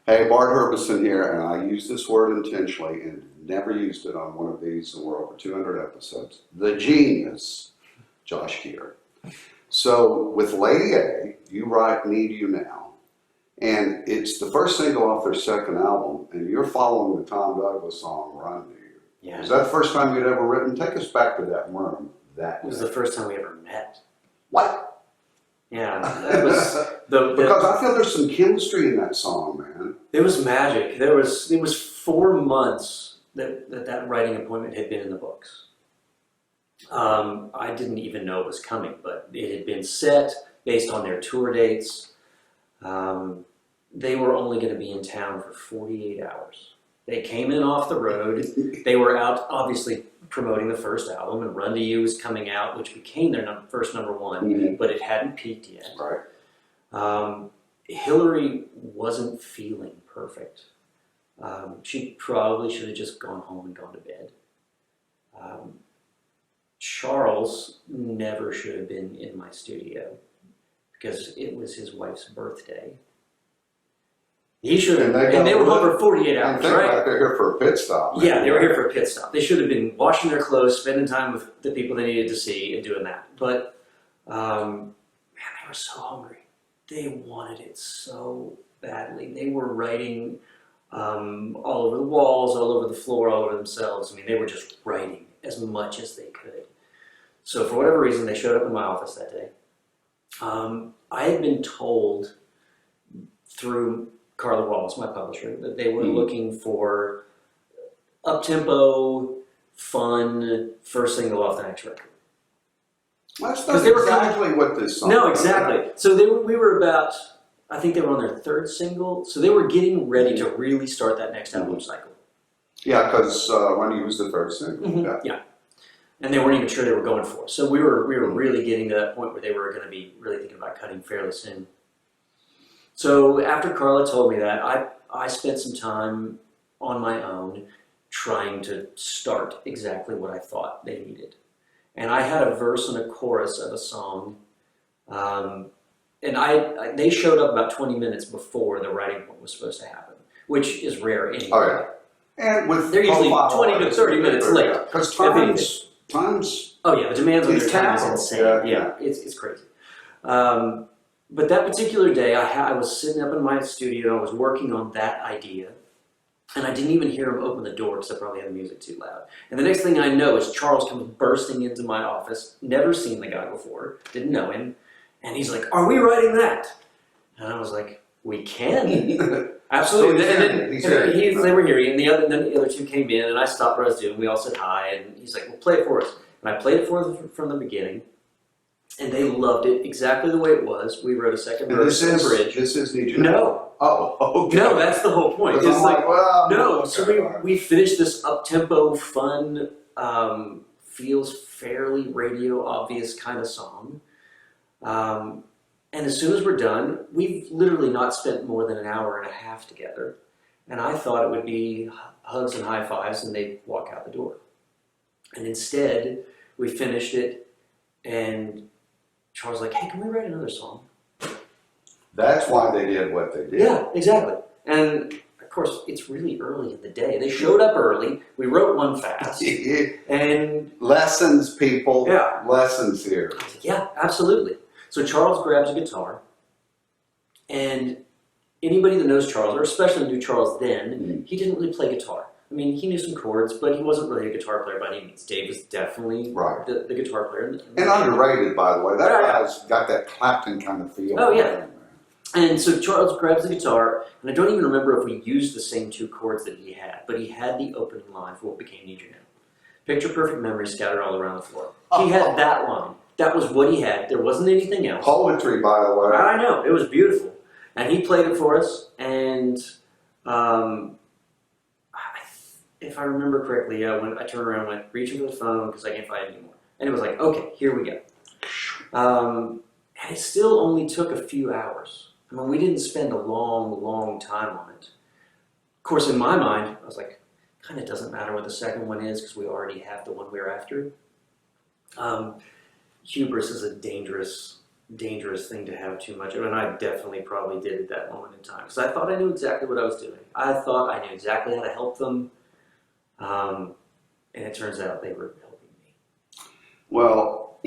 Hey, Bart Herbison here, and I use this word intentionally and never used it on one of these, and we're over 200 episodes. The genius, Josh Kear. So with Lady A, you write Need You Now, and it's the first single off their second album, and you're following the Tom Douglas song, Run to You. Yeah. Was that the first time you'd ever written? Take us back to that room that It was day. the first time we ever met. What? Yeah, that was Because I feel there's some chemistry in that song, man. It was magic. It was 4 months that writing appointment had been in the books. I didn't even know it was coming, but it had been set based on their tour dates. They were only going to be in town for 48 hours. They came in off the road. They were out, obviously, promoting the first album, and Run to You was coming out, which became their first number one, but it hadn't peaked yet. Right. Hillary wasn't feeling perfect. She probably should have just gone home and gone to bed. Charles never should have been in my studio because it was his wife's birthday. He should have, and they were home for 48 hours, right? They're here for a pit stop. Yeah, they were here for a pit stop. They should have been washing their clothes, spending time with the people they needed to see, and doing that. But, man, they were so hungry. They wanted it so badly. They were writing all over the walls, all over the floor, all over themselves. I mean, they were just writing as much as they could. So for whatever reason, they showed up in my office that day. I had been told through Carla Wallace, my publisher, that they were looking for up-tempo, fun, first single off the next record. That's not exactly what this song No, exactly. So we were about, I think they were on their third single, so they were getting ready to really start that next album cycle. Yeah, because Run You was the third single. Yeah. And they weren't even sure they were going for it. So we were really getting to that point where they were going to be really thinking about cutting fairly soon. So after Carla told me that, I spent some time on my own trying to start exactly what I thought they needed. And I had a verse and a chorus of a song, and they showed up about 20 minutes before the writing was supposed to happen, which is rare anyway. Oh, yeah. And they're usually 20 to 30 minutes late. Because times. Oh yeah, the demands on their time is terrible. insane. Yeah, it's crazy. But that particular day, I was sitting up in my studio and I was working on that idea. And I didn't even hear him open the door because I probably had the music too loud. And the next thing I know is Charles comes bursting into my office, never seen the guy before, didn't know him. And he's like, "Are we writing that?" And I was like, "We can." Absolutely. So they were here, and then the other two came in, and I stopped what I was doing. We all said hi, and he's like, "Well, play it for us." And I played it for them from the beginning. And they loved it exactly the way it was. We wrote a second verse and a bridge. This is Need You Now? No. Oh, okay. No, that's the whole point. It's like, well, no. okay. So we finished this up-tempo, fun, feels fairly radio obvious kind of song. And as soon as we're done, we've literally not spent more than an hour and a half together. And I thought it would be hugs and high fives and they'd walk out the door. And instead, we finished it and Charles was like, "Hey, can we write another song?" That's why they did what they did. Yeah, exactly. And of course, it's really early in the day. They showed up early. We wrote one fast. And lessons, people. Yeah. Lessons here. I was like, yeah, absolutely. So Charles grabs a guitar. And anybody that knows Charles, or especially knew Charles then, he didn't really play guitar. I mean, he knew some chords, but he wasn't really a guitar player by any means. Dave was definitely the guitar player. And underrated, by the way. That guy's got that Clapton kind of feel. Oh, yeah. And so Charles grabs the guitar, and I don't even remember if we used the same two chords that he had, but he had the opening line for what became Need You Now. Picture perfect memories scattered all around the floor. He had that line. That was what he had. There wasn't anything else. Poetry, by the way. I know. It was beautiful. And he played it for us, and if I remember correctly, I turned around and went, reaching for the phone because I can't find it anymore. And it was like, okay, here we go. And it still only took a few hours. I mean, we didn't spend a long, long time on it. Of course, in my mind, I was like, kind of doesn't matter what the second one is because we already have the one we're after. Hubris is a dangerous dangerous thing to have too much of, and I definitely probably did at that moment in time because I thought I knew exactly what I was doing. I thought I knew exactly how to help them, and it turns out they were helping me. Well,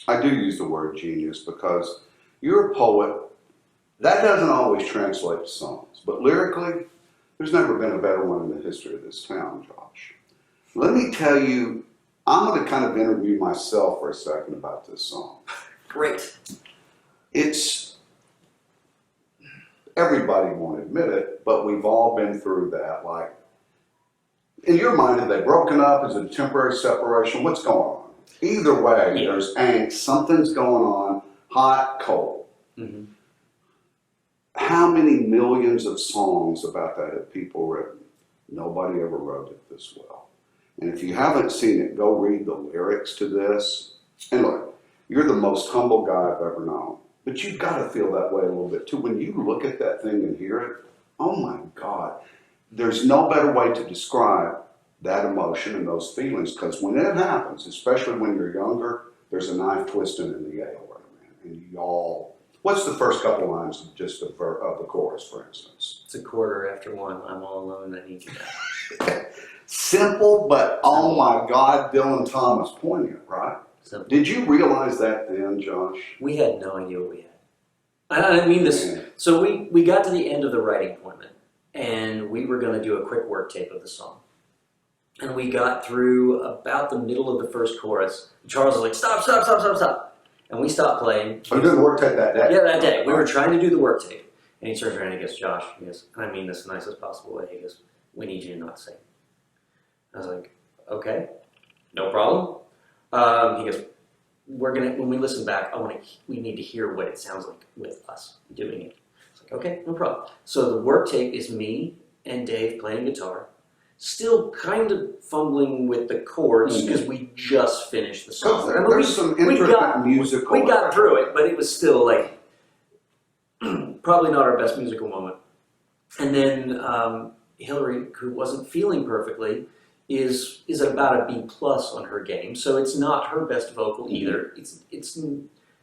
I do use the word genius because you're a poet. That doesn't always translate to songs, but lyrically, there's never been a better one in the history of this town, Josh. Let me tell you, I'm going to kind of interview myself for a second about this song. Great. It's, everybody won't admit it, but we've all been through that. Like, in your mind, have they broken up? Is it a temporary separation? What's going on? Either way, Yeah. there's angst. Something's going on, hot, cold. Mm-hmm. How many millions of songs about that have people written? Nobody ever wrote it this well. And if you haven't seen it, go read the lyrics to this. And look, you're the most humble guy I've ever known. But you've got to feel that way a little bit too. When you look at that thing and hear it, oh my God, there's no better way to describe that emotion and those feelings. Because when it happens, especially when you're younger, there's a knife twisting in the ale right, man. And y'all, what's the first couple lines of just of the chorus, for instance? It's 1:15. I'm all alone. I need you now. Simple, but oh my God, Dylan Thomas poignant, right? Simple. Did you realize that then, Josh? We had no idea what we had. I mean this. Man. So we got to the end of the writing appointment, and we were going to do a quick work tape of the song. And we got through about the middle of the first chorus. Charles was like, stop. And we stopped playing. I'm doing work tape that day. Yeah, that day. We were trying to do the work tape. And he turns around and he goes, Josh, he goes, and I mean this in the nicest possible way. He goes, we need you to not sing. I was like, okay, no problem. He goes, when we listen back, we need to hear what it sounds like with us doing it. It's like, okay, no problem. So the work tape is me and Dave playing guitar, still kind of fumbling with the chords because we just finished the song. There's some intricate musical. We got through it, but it was still like probably not our best musical moment. And then Hillary, who wasn't feeling perfectly, is at about a B+ on her game. So it's not her best vocal either. It's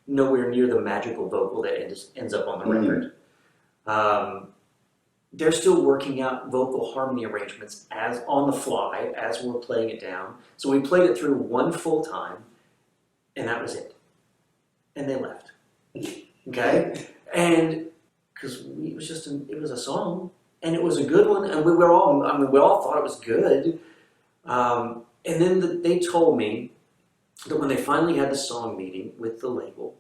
nowhere near the magical vocal that ends up on the record. They're still working out vocal harmony arrangements as on the fly as we're playing it down. So we played it through one full time, and that was it. And they left. Okay, and because it was a song, and it was a good one, and we all thought it was good. And then they told me that when they finally had the song meeting with the label,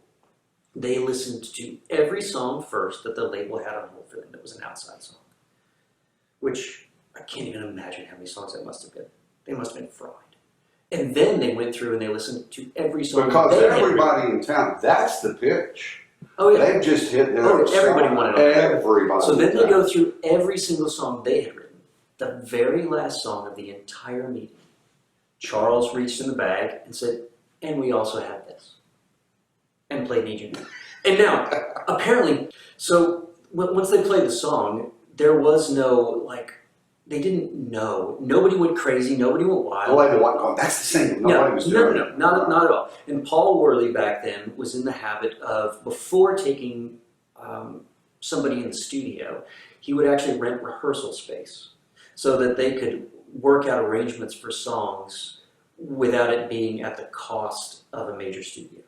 they listened to every song first that the label had on hold for them that was an outside song. Which I can't even imagine how many songs that must have been. They must have been fried. And then they went through and they listened to every song. Because everybody in town, that's the pitch. Oh yeah. They've just hit their everybody wanted it. Everybody. So then they go through every single song they had written. The very last song of the entire meeting. Charles reached in the bag and said, and we also have this. And played Need You Now. And now, apparently, so once they played the song, there was no, they didn't know. Nobody went crazy. Nobody went wild. The label wasn't going, that's the single. Nobody was doing it. No, not at all. And Paul Worley back then was in the habit of, before taking somebody in the studio, he would actually rent rehearsal space so that they could work out arrangements for songs without it being at the cost of a major studio.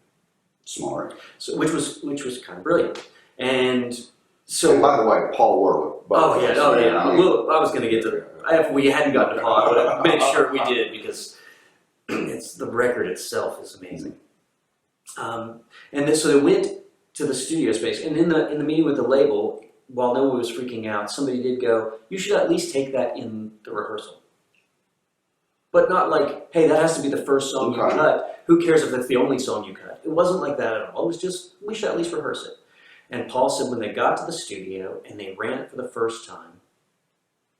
Smart. So, which was kind of brilliant. And so, and by the way, Paul Worley. Oh yeah. I was going to get to that. If we hadn't gotten to Paul, I would have made sure we did because the record itself is amazing. And then so they went to the studio space, and in the meeting with the label, while no one was freaking out, somebody did go, "You should at least take that in the rehearsal." But not like, "Hey, that has to be the first song you cut. Who cares if that's the only song you cut?" It wasn't like that at all. It was just, we should at least rehearse it. And Paul said when they got to the studio and they ran it for the first time,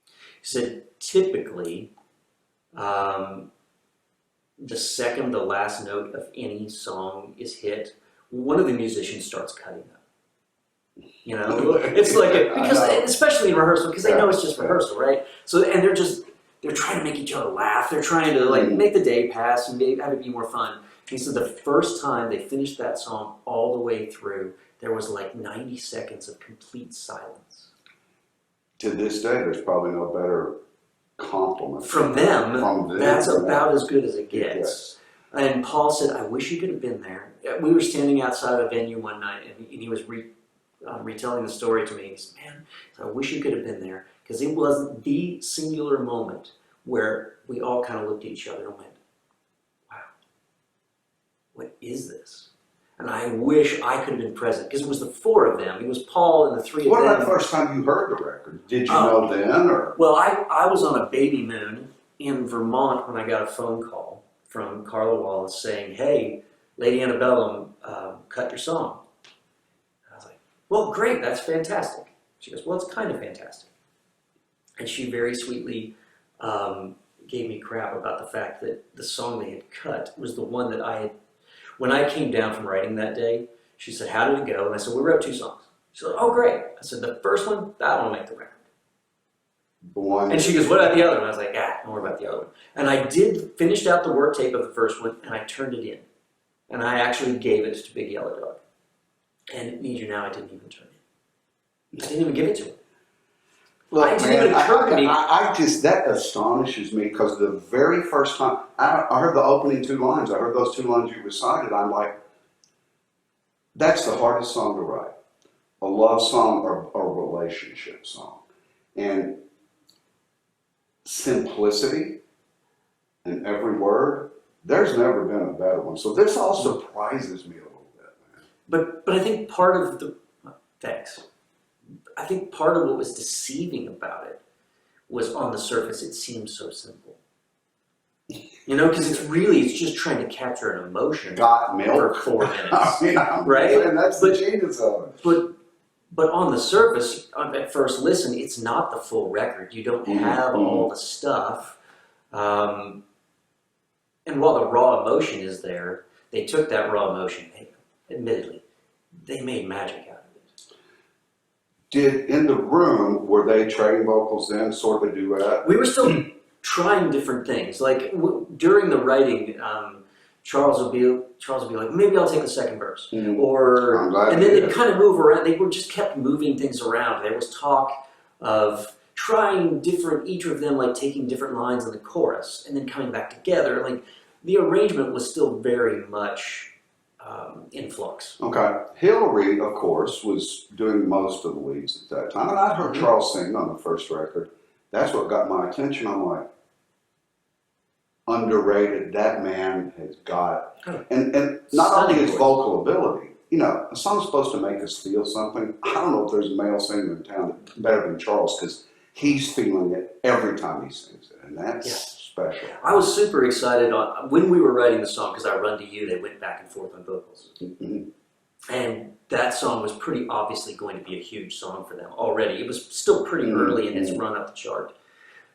he said typically the second the last note of any song is hit, one of the musicians starts cutting up. You know, it's like because especially in rehearsal, because they know it's just rehearsal, right? So and they're trying to make each other laugh. They're trying to make the day pass and have it be more fun. He said the first time they finished that song all the way through, there was like 90 seconds of complete silence. To this day, there's probably no better compliment From them, that's than about that. as good as it gets. And Paul said, I wish you could have been there. We were standing outside a venue one night, and he was retelling the story to me. He said, man, I wish you could have been there, because it was the singular moment where we all kind of looked at each other and went, wow, what is this? And I wish I could have been present, because it was the four of them. It was Paul and the three What of them. about the first time you heard the record? Did you know then, or? Well, I was on a baby moon in Vermont when I got a phone call from Carla Wallace saying, hey, Lady Antebellum, cut your song. And I was like, well, great, that's fantastic. She goes, well, it's kind of fantastic. And she very sweetly gave me crap about the fact that the song they had cut was the one that I had, when I came down from writing that day, she said, how did it go? And I said, we wrote 2 songs. She said, oh, great. I said, the first one, that'll make the record. And she goes, what about the other one? I was like, don't worry about the other one. And I finished out the work tape of the first one, and I turned it in. And I actually gave it to Big Yellow Dog. And Need You Now, I didn't even turn it in. I didn't even give it to him. Look, it didn't even occur to me. I just, that astonishes me, because the very first time, I heard the opening 2 lines, I heard those 2 lines you recited, I'm like, that's the hardest song to write. A love song or a relationship song. And simplicity in every word, there's never been a better one. So this all surprises me a little bit, man. But I think part of the, thanks. I think part of what was deceiving about it was on the surface it seemed so simple. You know, because it's just trying to capture an emotion Got milk for 4 minutes. Right? And that's the genius of it. But on the surface, at first listen, it's not the full record. You don't have all the stuff. And while the raw emotion is there, they took that raw emotion, admittedly, they made magic out of it. Did, in the room, were they trading vocals then, sort of a duet? We were still trying different things. Like during the writing, Charles would be like, maybe I'll take the second verse, and then they'd kind of move around. They were just kept moving things around. There was talk of trying different, each of them like taking different lines in the chorus and then coming back together. Like the arrangement was still very much in flux. Okay. Hillary, of course, was doing most of the leads at that time, and I heard Charles sing on the first record. That's what got my attention. I'm like, underrated. That man has got, and not only his vocal ability. You know, a song's supposed to make us feel something. I don't know if there's a male singer in town that's better than Charles, because he's feeling it every time he sings it, and that's special. I was super excited when we were writing the song, because I Run to You, they went back and forth on vocals. And that song was pretty obviously going to be a huge song for them already. It was still pretty early in its run up the chart.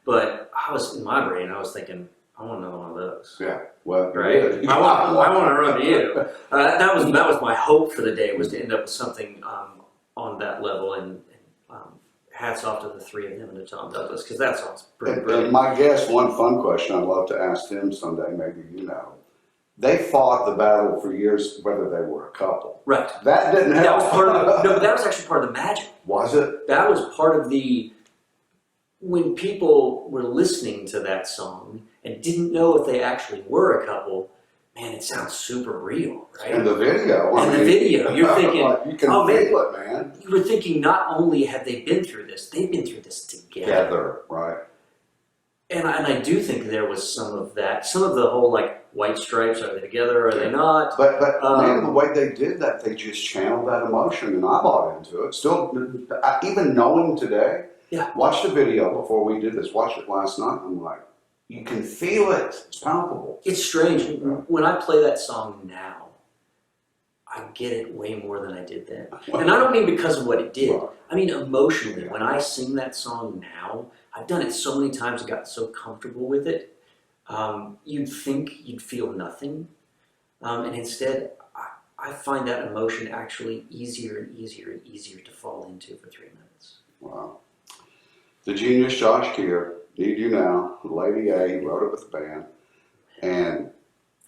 But I was, in my brain, I was thinking, I want another one of those. Yeah, well, right. I want to Run to You. That was my hope for the day, was to end up with something on that level. And hats off to the 3 of them and to Tom Douglas, because that song's pretty brilliant. And my guess, one fun question I'd love to ask them someday, maybe you know. They fought the battle for years, whether they were a couple. Right. That didn't help. That was part of no, that was actually part of the magic. Was it? That was part of the, when people were listening to that song and didn't know if they actually were a couple, man, it sounds super real, right? And the video. The video, you're thinking, you can feel it, man. You were thinking, not only have they been through this, they've been through this together. Right. And I do think there was some of that, some of the whole like White Stripes, are they together, are they not? But man, the way they did that, they just channeled that emotion, and I bought into it. Still, even knowing today, watch the video before we did this, watched it last night, I'm like, you can feel it, it's palpable. It's strange, when I play that song now, I get it way more than I did then. And I don't mean because of what it did, I mean emotionally, when I sing that song now, I've done it so many times and got so comfortable with it. You'd think you'd feel nothing, and instead I find that emotion actually easier and easier and easier to fall into for 3 minutes. Wow. The genius Josh Kear, Need You Now, Lady A, wrote it with the band, and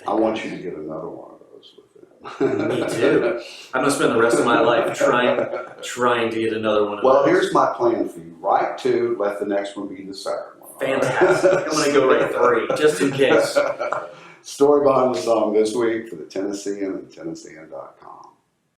I want you to get another one of those with them. Me too. I'm gonna spend the rest of my life trying to get another one of Well, those. here's my plan for you. Write 2, let the next one be the second one. Fantastic. I'm gonna go write 3, just in case. Story behind the song this week for the Tennessean and Tennessean.com.